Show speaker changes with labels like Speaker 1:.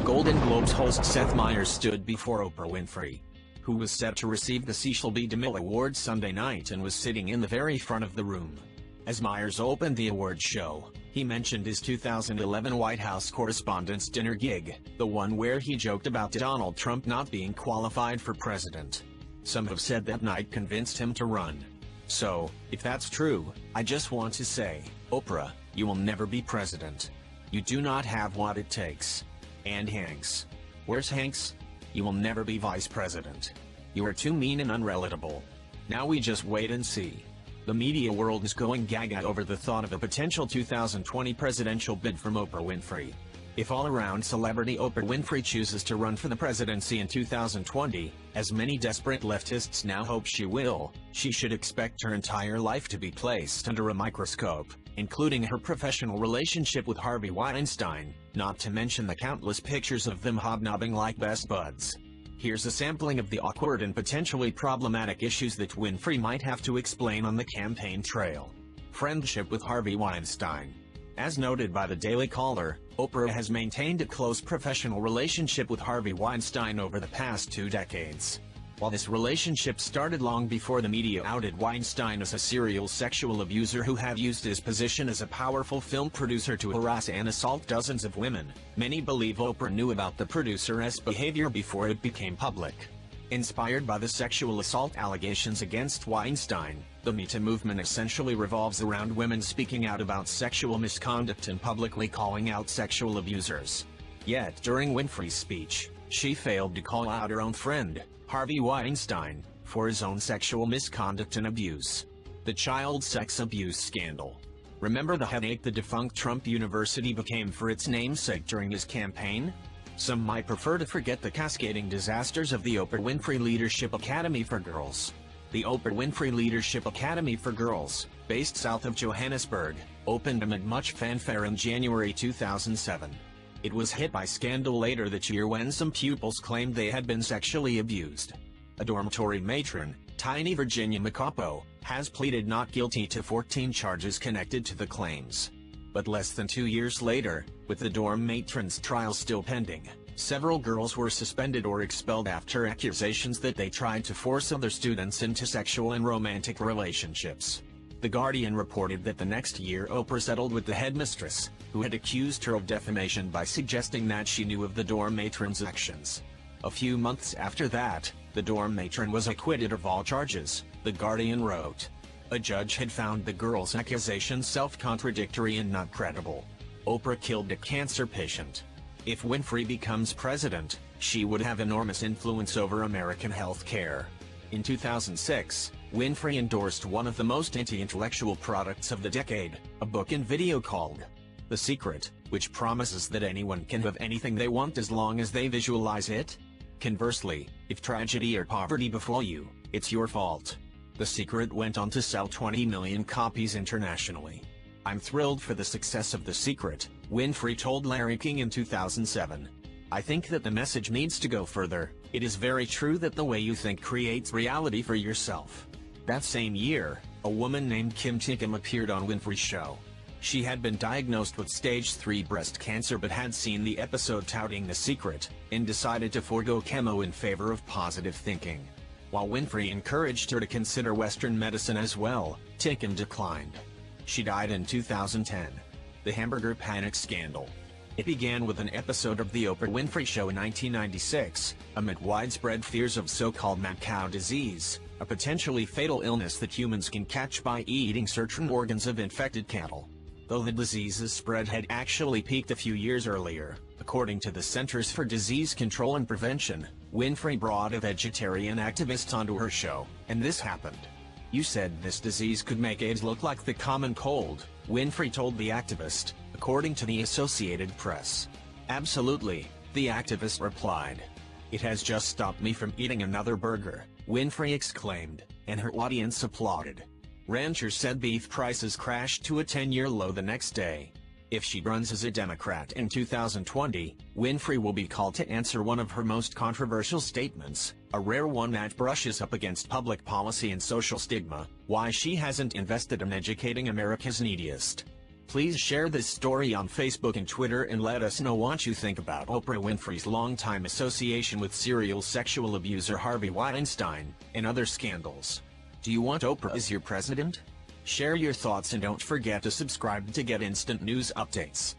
Speaker 1: Golden Globes host Seth Meyers stood before Oprah Winfrey, who was set to receive the Cecil B. DeMille Award Sunday night and was sitting in the very front of the room. As Meyers opened the award show, he mentioned his 2011 White House Correspondents' Dinner gig, the one where he joked about Donald Trump not being qualified for president. Some have said that night convinced him to run. So, if that's true, I just want to say, Oprah, you will never be president. You do not have what it takes. And Hanks. Where's Hanks? You will never be vice president. You are too mean and unrelatable. Now we just wait and see. The media world is going gaga over the thought of a potential 2020 presidential bid from Oprah Winfrey. If all-around celebrity Oprah Winfrey chooses to run for the presidency in 2020, as many desperate leftists now hope she will, she should expect her entire life to be placed under a microscope, including her professional relationship with Harvey Weinstein, not to mention the countless pictures of them hobnobbing like best buds. Here's a sampling of the awkward and potentially problematic issues that Winfrey might have to explain on the campaign trail. Friendship with Harvey Weinstein. As noted by the Daily Caller, Oprah has maintained a close professional relationship with Harvey Weinstein over the past 2 decades. While this relationship started long before the media outed Weinstein as a serial sexual abuser who had used his position as a powerful film producer to harass and assault dozens of women, many believe Oprah knew about the producer's behavior before it became public. Inspired by the sexual assault allegations against Weinstein, the Me Too movement essentially revolves around women speaking out about sexual misconduct and publicly calling out sexual abusers. Yet during Winfrey's speech, she failed to call out her own friend, Harvey Weinstein, for his own sexual misconduct and abuse. The child sex abuse scandal. Remember the headache the defunct Trump University became for its namesake during his campaign? Some might prefer to forget the cascading disasters of the Oprah Winfrey Leadership Academy for Girls. The Oprah Winfrey Leadership Academy for Girls, based south of Johannesburg, opened amid much fanfare in January 2007. It was hit by scandal later that year when some pupils claimed they had been sexually abused. A dormitory matron, Tiny Virginia Macapo, has pleaded not guilty to 14 charges connected to the claims. But less than 2 years later, with the dorm matron's trial still pending, several girls were suspended or expelled after accusations that they tried to force other students into sexual and romantic relationships. The Guardian reported that the next year Oprah settled with the headmistress, who had accused her of defamation by suggesting that she knew of the dorm matron's actions. A few months after that, the dorm matron was acquitted of all charges, The Guardian wrote. A judge had found the girls' accusations self-contradictory and not credible. Oprah killed a cancer patient. If Winfrey becomes president, she would have enormous influence over American health care. In 2006, Winfrey endorsed one of the most anti-intellectual products of the decade, a book and video called The Secret, which promises that anyone can have anything they want as long as they visualize it. Conversely, if tragedy or poverty befall you, it's your fault. The Secret went on to sell 20 million copies internationally. I'm thrilled for the success of The Secret, Winfrey told Larry King in 2007. I think that the message needs to go further. It is very true that the way you think creates reality for yourself. That same year, a woman named Kim Tickham appeared on Winfrey's show. She had been diagnosed with stage 3 breast cancer but had seen the episode touting The Secret, and decided to forego chemo in favor of positive thinking. While Winfrey encouraged her to consider Western medicine as well, Tickham declined. She died in 2010. The hamburger panic scandal. It began with an episode of The Oprah Winfrey Show in 1996, amid widespread fears of so-called mad cow disease, a potentially fatal illness that humans can catch by eating certain organs of infected cattle. Though the disease's spread had actually peaked a few years earlier, according to the Centers for Disease Control and Prevention, Winfrey brought a vegetarian activist onto her show, and this happened. You said this disease could make AIDS look like the common cold, Winfrey told the activist, according to the Associated Press. Absolutely, the activist replied. It has just stopped me from eating another burger, Winfrey exclaimed, and her audience applauded. Ranchers said beef prices crashed to a 10-year low the next day. If she runs as a Democrat in 2020, Winfrey will be called to answer one of her most controversial statements, a rare one that brushes up against public policy and social stigma, why she hasn't invested in educating America's neediest. Please share this story on Facebook and Twitter and let us know what you think about Oprah Winfrey's longtime association with serial sexual abuser Harvey Weinstein and other scandals. Do you want Oprah as your president? Share your thoughts and don't forget to subscribe to get instant news updates.